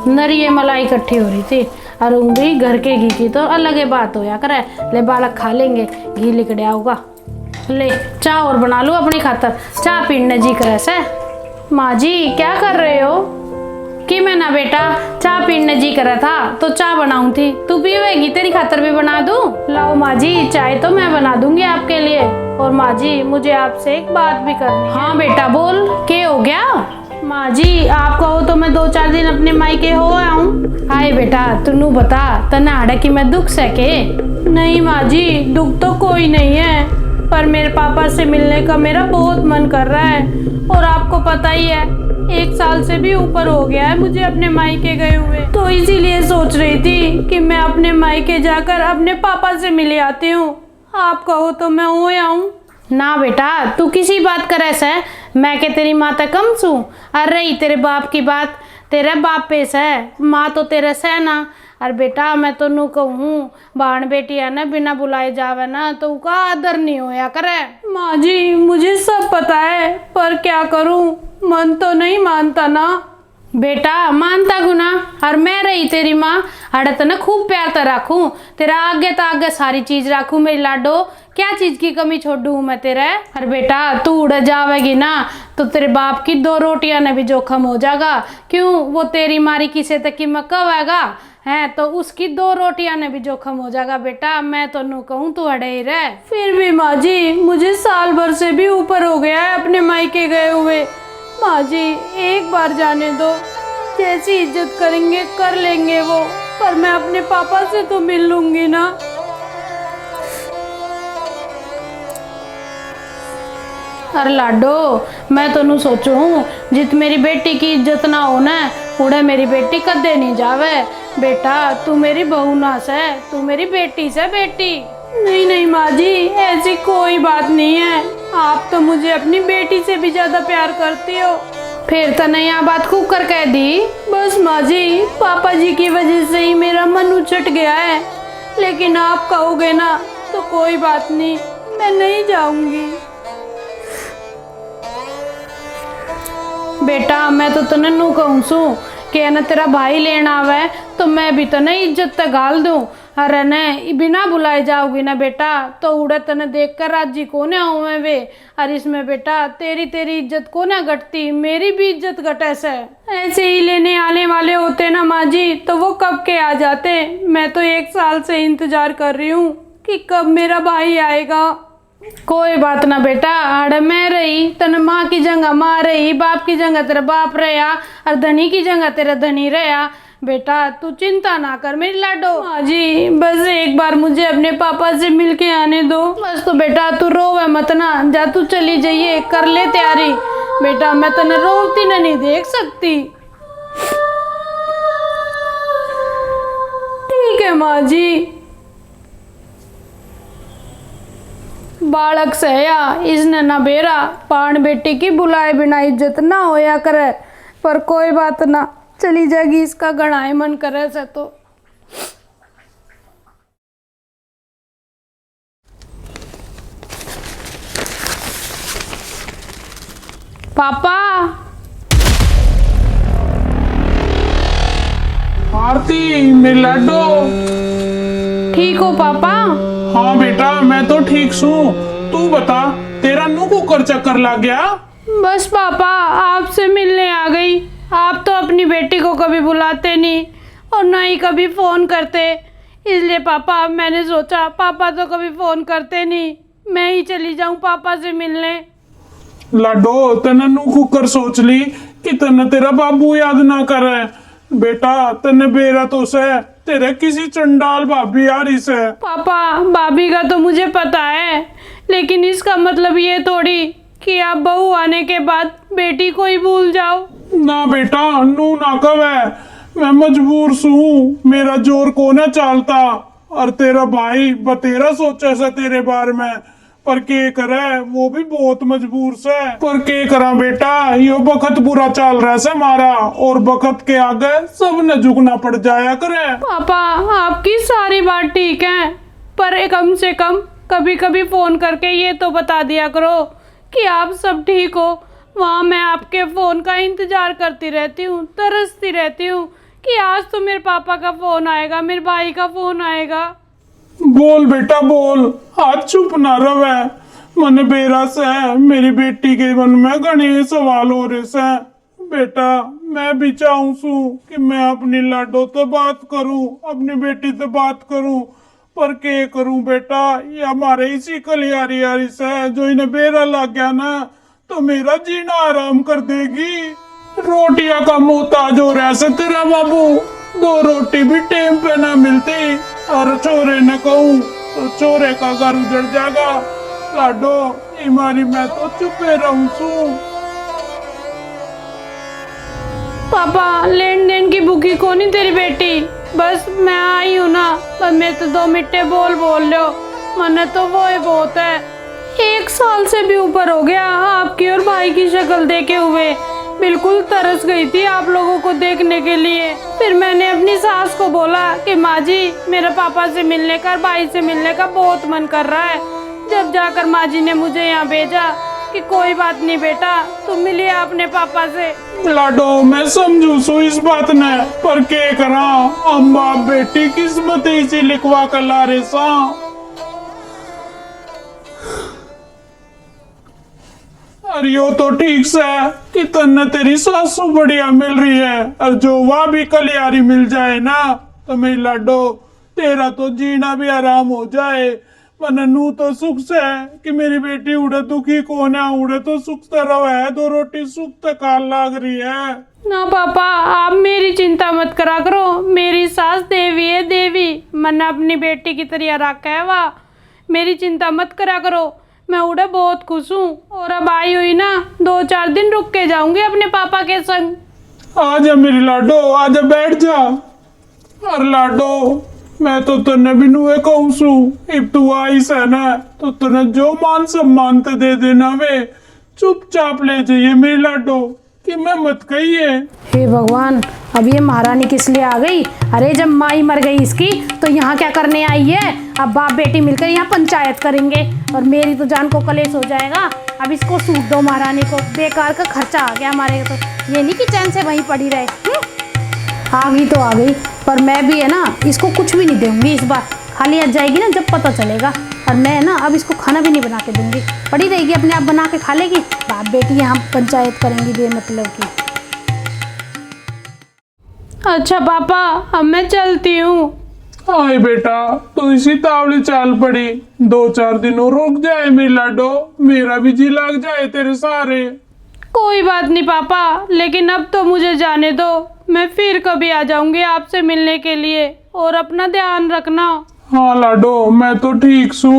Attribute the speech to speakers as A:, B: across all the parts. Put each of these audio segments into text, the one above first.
A: नरिये मलाई इकट्ठी हो रही थी और उंगली घर के घी की तो अलग ही बात होया करे। ले बालक खा लेंगे, घी लिकड़ आओगा। ले चाय और बना लूँ अपनी खातर, चाय पीने जी करे से। माँ जी क्या कर रहे हो? कि मैं ना बेटा चाय पीने जी करा था तो चाय बनाऊं थी, तू पीवेगी? तेरी खातर भी बना दूं? लाओ माँ जी, चाय तो मैं बना दूंगी आपके लिए। और माँ जी मुझे आपसे एक बात भी करनी है। हाँ बेटा बोल, क्या हो गया? माँ जी आप कहो तो मैं 2-4 दिन अपने मायके हो आऊं। हाय बेटा तू बता, तना आड़ा कि मैं दुख सके? नहीं माँ जी दुख तो कोई नहीं है, पर मेरे पापा से मिलने का मेरा बहुत मन कर रहा है। और आपको पता ही है 1 साल से भी ऊपर हो गया है मुझे अपने मायके गए हुए, तो इसीलिए सोच रही थी कि मैं अपने मायके जाकर अपने पापा से मिल आती हूँ। आप कहो तो मैं हो आऊं? ना बेटा तू किसी बात कर ऐसा, मैं के तेरी माँ तक कम सू? अरे तेरे बाप की बात, तेरा बाप पेश है, माँ तो तेरे से ना। अरे बेटा मैं तो नू कहूँ बाण बेटी है ना, बिना बुलाए जावे ना तो उका आदर नहीं होया करे। माँ जी मुझे सब पता है, पर क्या करूँ, मन तो नहीं मानता ना। बेटा मानता गुना, और मैं रही तेरी माँ अड़े तो ना खूब प्यार तो रखूँ, तेरा आगे तो आगे सारी चीज रखूँ मेरी लाडो, क्या चीज की कमी छोड़ दूँ मैं तेरे? अरे बेटा तू उड़ जावेगी ना तो तेरे बाप की 2 रोटियां ने भी जोखम हो जाएगा। क्यों, वो तेरी मारी किसे तक की मक्का होगा है तो उसकी 2 रोटियां ने भी जोखम हो जाएगा। बेटा मैं तो नू कहूँ तू अड़े ही रह। फिर भी माँ जी मुझे साल भर से भी ऊपर हो गया है अपने मायके गए हुए। माँ जी एक बार जाने दो, जैसी इज्जत करेंगे कर लेंगे वो, पर मैं अपने पापा से तो मिल लूंगी ना। अरे लाडो मैं तो नू सोचूं जित मेरी बेटी की इज्जत ना हो ना उड़े मेरी बेटी कदे नहीं जावे। बेटा तू मेरी बहू ना से, तू मेरी बेटी से बेटी। नहीं नहीं माँ जी ऐसी कोई बात नहीं है, आप तो मुझे अपनी बेटी से भी ज्यादा प्यार करती हो। फिर तो नहीं आ बात खूब कर कह दी। बस माँ जी पापा जी की वजह से ही मेरा मन उछट गया है, लेकिन आप कहोगे ना तो कोई बात नहीं, मैं नहीं जाऊंगी। बेटा मैं तो तने नू कहूँ सू कि ना तेरा भाई लेना आवे तो मैं भी तने इज्जत तक गाल दूं। अरे ने बिना बुलाए जाओगी ना बेटा तो उड़े तने देख कर राजी कोने आऊँ वे। और इसमें बेटा तेरी इज्जत को ना घटती, मेरी भी इज्जत घटे से। ऐसे ही लेने आने वाले होते ना माँ जी तो वो कब के आ जाते। मैं तो 1 साल से इंतजार कर रही हूँ कि कब मेरा भाई आएगा। कोई बात ना बेटा, आड़े मैं रही तने माँ की जगह माँ रही, बाप की जगह तेरा बाप रहा और धनी की जगह तेरा धनी रहा। बेटा तू चिंता ना कर मेरी लाडो। हाँ जी बस एक बार मुझे अपने पापा से मिल के आने दो बस। तो बेटा तू रोवे मत ना, जा तू चली जाइए, कर ले तैयारी। बेटा मैं तने रोती ना नहीं देख सकती। ठीक है माँ जी। बालक सहया इसने न बेरा, पान बेटी की बुलाए बिना इज्जत ना होया करे, पर कोई बात ना, चली जाएगी इसका गणाए मन करे से तो। पापा।
B: आरती मेरी लाडो।
A: ठीक हो पापा?
B: हाँ बेटा मैं तो ठीक हूँ, तू बता तेरा नू कुकर चक्कर लग गया?
A: बस पापा आपसे मिलने आ गई। आप तो अपनी बेटी को कभी बुलाते नहीं और ना ही कभी फोन करते, इसलिए पापा मैंने सोचा पापा तो कभी फोन करते नहीं, मैं ही चली जाऊं पापा से मिलने।
B: लाडो तने नू कुकर सोच ली कि तने तेरा बाबू याद ना करे। बेटा तने बेरा तो से तेरे किसी चंडाल भाभी आ रही से।
A: पापा भाभी का तो मुझे पता है, लेकिन इसका मतलब ये थोड़ी कि आप बहू आने के बाद बेटी को ही भूल जाओ।
B: ना बेटा नू ना कवे, मैं मजबूर हूँ, मेरा जोर को ना चालता। और तेरा भाई बतेरा सोचा सा तेरे बारे में, पर के करे वो भी बहुत मजबूर से। पर के करा बेटा, यो बखत बुरा चल रहा से मारा, और बखत के आगे सब ने झुकना पड़ जाया करे।
A: पापा आपकी सारी बात ठीक है, पर कम से कम कभी कभी फोन करके ये तो बता दिया करो कि आप सब ठीक हो। वहाँ मैं आपके फोन का इंतजार करती रहती हूँ, तरसती रहती हूँ कि आज तो मेरे पापा का फोन आएगा, मेरे भाई का फोन आएगा।
B: बोल बेटा बोल, आज चुप ना रहे। मन बेरा से मेरी बेटी के मन में घने सवाल हो रहे से। बेटा मैं भी चाहूँ सू कि मैं अपनी लाडो तो बात करूं, अपनी बेटी तो बात करूं, पर के करूं बेटा, ये हमारे इसी कलियारी यारी से जो इन्हें बेरा लग गया ना तो मेरा जीना आराम कर देगी। रोटियां का मोहताज हो रहा से तेरा बाबू, 2 रोटी भी टाइम पे ना मिलती और चोरे ने कहूँ तो चोरे का घर उजड़ जाएगा। लाडो इमारी मैं तो चुपे रहूं सू।
A: पापा लेन देन की भूखी कौन ही तेरी बेटी, बस मैं आई हूँ ना, पर मैं तो 2 मिट्टे बोल लो, मन तो वो ही बहुत है। 1 साल से भी ऊपर हो गया आपकी और भाई की शक्ल देखे हुए, बिल्कुल तरस गई थी आप लोगों को देखने के लिए। फिर मैंने अपनी सास को बोला कि माँ जी मेरे पापा से मिलने का, भाई से मिलने का बहुत मन कर रहा है। जब जाकर माँ जी ने मुझे यहाँ भेजा कि कोई बात नहीं बेटा, तुम मिलिए अपने पापा से।
B: लाडो मैं समझू सू इस बात ने, पर के करा, हम बाप बेटी किस्मत इसी लिखवा कर ला रे सा। अरे यो तो ठीक से कि तन्ने तेरी सासू बढ़िया मिल रही है, और जो वह भी कलियारी मिल जाए ना तो मेरी लाडो तेरा तो जीना भी आराम हो जाए। मननू तो सुख से है कि मेरी बेटी उड़े दुखी कौन है, उड़े तो सुख से रवा है, 2 रोटी सुख तक काल लाग रही है।
A: ना पापा आप मेरी चिंता मत करा करो, मेरी सास देवी है देवी, मन अपनी बेटी की तरह रखा है वाह, मेरी चिंता मत करा करो। मैं उड़े बहुत खुश हूँ, और अब आई हुई ना 2-4 दिन रुक के जाऊंगी अपने पापा के संग।
B: आजा मेरी लाडो आजा बैठ जा। और लाडो मैं तो तन्ने भी नुए कहूँ सू, इब तू आई से ना तो तन्ने जो मान सम्मान ते दे देना वे, चुपचाप ले जाइए मेरी लाडो कि मैं मत कहिए।
A: हे भगवान, अब ये महारानी किस लिए आ गई? अरे जब माई मर गई इसकी तो यहाँ क्या करने आई है? अब बाप बेटी मिलकर यहाँ पंचायत करेंगे और मेरी तो जान को कलेश हो जाएगा। अब इसको सूट दो महारानी को, बेकार का खर्चा आ गया हमारे। तो ये नहीं कि चैन से वहीं पड़ी रहे। आ गई तो आ गई, पर मैं भी है ना इसको कुछ भी नहीं दूंगी इस बार। खाली आज जाएगी ना जब पता चलेगा, और मैं ना अब इसको खाना भी नहीं बना के दूंगी, पड़ी रहेगी अपने आप बना के खा लेगी। बाप बेटी यहाँ पंचायत करेंगी बेमतलब की। अच्छा पापा अब मैं चलती हूँ।
B: आए बेटा तो इसी तावली चाल पड़ी, 2-4 दिन और रुक जाए मेरी लाडो, मेरा भी जी लग जाए तेरे सारे।
A: कोई बात नहीं पापा, लेकिन अब तो मुझे जाने दो, मैं फिर कभी आ जाऊंगी आपसे मिलने के लिए, और अपना ध्यान रखना।
B: हाँ लाडो मैं तो ठीक सू,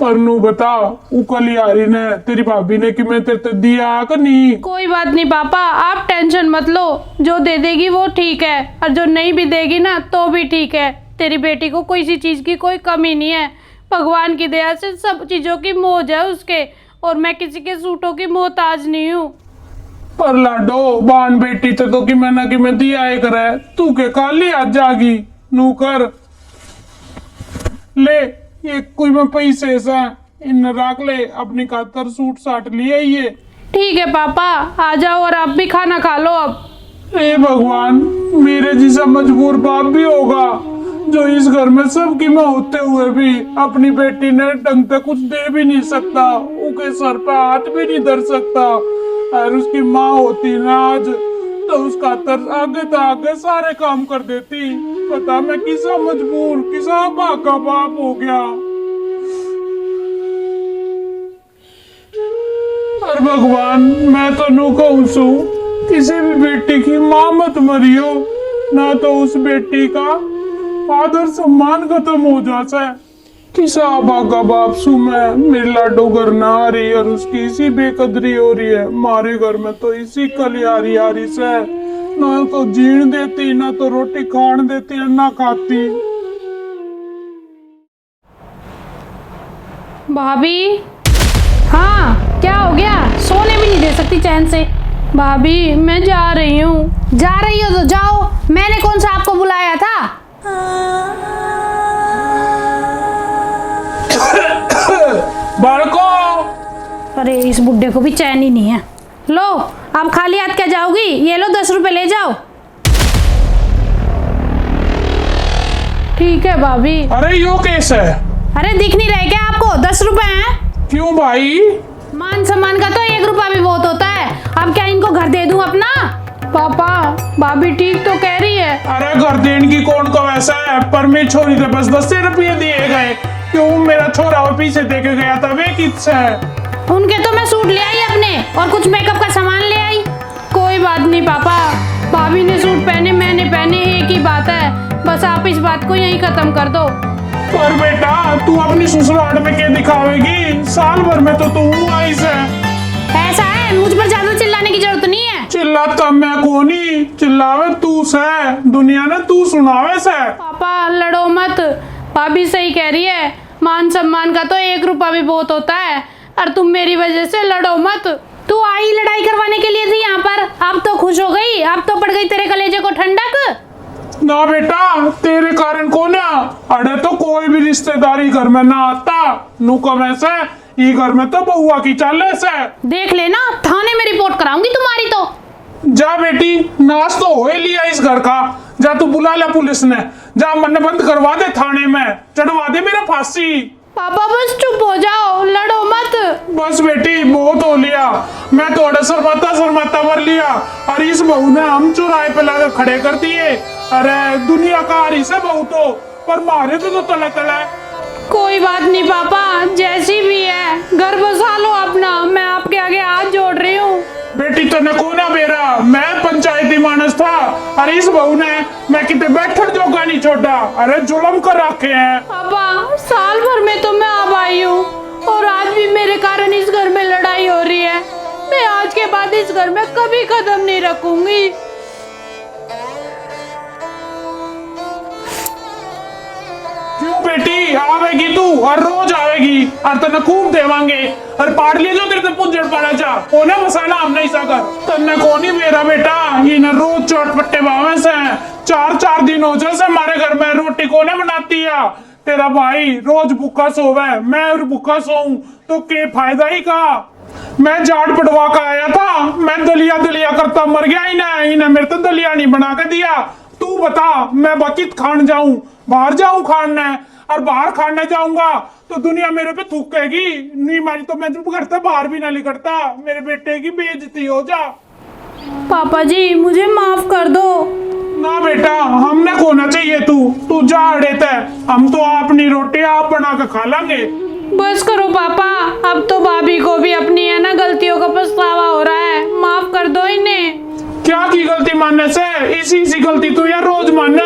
B: पर नू बता उकलियारी ने तेरी भाभी ने कि मैं तेरे दिया कि नहीं?
A: कोई बात नहीं पापा, आप टेंशन मत लो, जो दे देगी वो ठीक है, और जो नहीं भी देगी ना तो भी ठीक है। तेरी बेटी को कोई सी चीज़ की कोई कमी नहीं है, भगवान की दया से सब चीज़ों की मौज है उसके, और मैं किसी के सूटों की मोहताज नहीं हूँ।
B: पर लाडो बान बेटी तो कि मैं दिया है करे, तू के काली आज जागी नू कर ले, ये कोई मैं पैसे सा इन रख ले, अपनी खातर सूट साट लिए ये।
A: ठीक है पापा आ जाओ, और आप भी खाना खा लो अब।
B: ए भगवान, मेरे जैसा मजबूर बाप भी होगा जो इस घर में सबकी माँ होते हुए भी अपनी बेटी ने ढंग से कुछ दे भी नहीं सकता, उसके सर पे हाथ भी नहीं धर सकता। और उसकी माँ होती ना आज तो उसका तर आगे तो आगे सारे काम कर देती। पता मैं किसा मजबूर किसा बाका बाप हो गया। और भगवान मैं तो नू कहूँ सू, किसी भी बेटी की माँ मत मरियो, ना तो उस बेटी का आदर सम्मान खत्म हो जाता है। किसा बाका बाप सू मैं, मेरी लाडो घर ना आ रही और उसकी इसी बेकदरी हो रही है। हमारे घर में तो इसी कलियारी आ रही से, ना तो जीण देती ना तो रोटी खान देती ना खाती।
A: भाभी हाँ क्या हो गया? सोने भी नहीं दे सकती चैन से। भाभी मैं जा रही हूँ। जा रही हो तो जाओ, मैंने कौन सा आपको बुलाया था?
B: बालको,
A: अरे इस बुड्ढे को भी चैन ही नहीं है। लो आप खाली हाथ क्या जाओगी? ये लो 10 रुपए ले जाओ। ठीक है भाभी।
B: अरे यो केस है।
A: अरे दिख नहीं रहे क्या आपको? 10 रुपए हैं।
B: क्यों भाई?
A: मान सम्मान का तो 1 रुपया भी बहुत होता है। अब क्या इनको घर दे दूं अपना? पापा भाभी ठीक तो कह रही है।
B: अरे घर देने की कौन को वैसा है, पर मेरी छोरी थे बस 10 रुपये दिए गए। क्यों मेरा छोरा वो पीछे देके गया था, वे किस है?
A: उनके तो मैं सूट ले आई अपने और कुछ मेकअप का सामान ले आई। कोई बात नहीं पापा, भाभी ने सूट पहने मैंने पहने एक ही बात है, बस आप इस बात को यहीं खत्म कर दो।
B: पर बेटा तू अपनी ससुराल में क्या दिखावेगी, साल भर में तो तू आई से।
A: ऐसा है, मुझ पर ज्यादा चिल्लाने की जरूरत नहीं है।
B: चिल्लाता मैं कोनी, चिल्लावे तू से, दुनिया ने तू सुनावे से।
A: पापा लड़ो मत, भाभी सही कह रही है, मान सम्मान का तो 1 रुपया भी बहुत होता है। और तुम मेरी वजह से लड़ो मत। तू आई लड़ाई करवाने के लिए थी यहाँ पर, अब तो खुश हो गई, अब तो पड़ गई तेरे कलेजे को ठंडक।
B: ना बेटा तेरे कारण को ना, अरे तो कोई भी रिश्तेदारी घर में ना आता नुको में से, ये घर में तो बहुआ की चाले से।
A: देख लेना, थाने में रिपोर्ट कराऊंगी तुम्हारी तो।
B: जा बेटी, नाश तो हो ही लिया इस घर का, जा तू बुला ले पुलिस ने, जा मन बंद करवा दे थाने में, चढ़वा दे मेरा फांसी।
A: पापा बस चुप हो जाओ, लड़ो मत।
B: बस बेटी बहुत हो लिया, मैं थोड़ा शर्माता मर लिया, और इस बहू ने हम चौराहे पे लाकर खड़े कर दिए। अरे दुनिया का हरी से बहू तो, पर मारे तो तले तले।
A: कोई बात नहीं पापा, जैसी भी है घर बसा लो अपना, मैं आपके आगे हाथ जोड़ रही हूँ।
B: बेटी तने को ना बेरा, मैं पंचायती मानस था, अरे इस बहू ने मैं कितने बैठक जोगा नहीं छोड़ा, अरे जुल्म कर रखे हैं।
A: पापा साल भर में तो मैं अब आई हूँ, और आज भी मेरे कारण इस घर में लड़ाई हो रही है। मैं आज के बाद इस घर में कभी कदम नहीं रखूंगी।
B: क्यों बेटी आवेगी तू, और रोज आवेगी, और तने खूब देवांगे, और पाड़ लिए जो तेरे से पुंजड़ पड़ा जा, ओने मसाला हम नहीं सकर, तने को नहीं मेरा बेटा, ये न रोज चोट-पट्टे बावे से, 4 दिन हो जाए से हमारे घर में रोटी कोने बनाती है, तेरा भाई रोज भूखा सोवे, मैं भूखा सोऊं, तो के फायदा ही का। मैं जाट पड़वा का आया था, मैं दलिया करता मर गया, इन्हें मेरे तो दलिया नहीं बना के दिया। तू बता मैं बकित खान जाऊं, बाहर जाऊं खाने, और बाहर खाने जाऊंगा तो दुनिया मेरे पे थूकेगी, नहीं मानी तो मैं घर से बाहर भी ना निकलता, मेरे बेटे की बेइज्जती हो जा।
A: पापा जी मुझे माफ कर दो।
B: ना बेटा हमने खोना चाहिए, तू जा अड़े थे, हम तो अपनी रोटी आप बना के खा लेंगे।
A: बस करो पापा, अब तो भाभी को भी अपनी है ना गलतियों का पछतावा हो रहा है, माफ कर दो इन्हें।
B: क्या की गलती मानने से, इसी गलती तू यार रोज मानने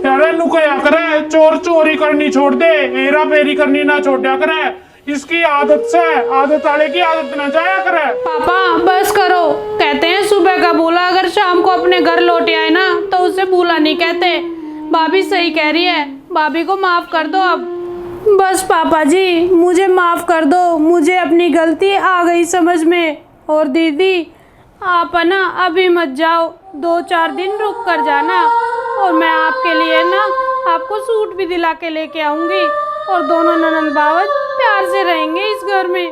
B: यार, नु क्या करे, चोरी करनी छोड़ दे, हेरा फेरी करनी ना छोड़ दिया करे, इसकी आदत से आदत वाले की आदत ना जाया करे।
A: पापा बस करो, कहते हैं सुबह का भूला अगर शाम को अपने घर लौट आए ना तो उसे भूला नहीं कहते। भाभी सही कह रही है, भाभी को माफ कर दो अब। बस पापा जी मुझे माफ कर दो, मुझे अपनी गलती आ गई समझ में। और दीदी आप ना अभी मत जाओ, 2-4 दिन रुक कर जाना, और मैं आपके लिए ना आपको सूट भी दिला के लेके आऊंगी, और दोनों ननंद बावज प्यार से रहेंगे इस घर में।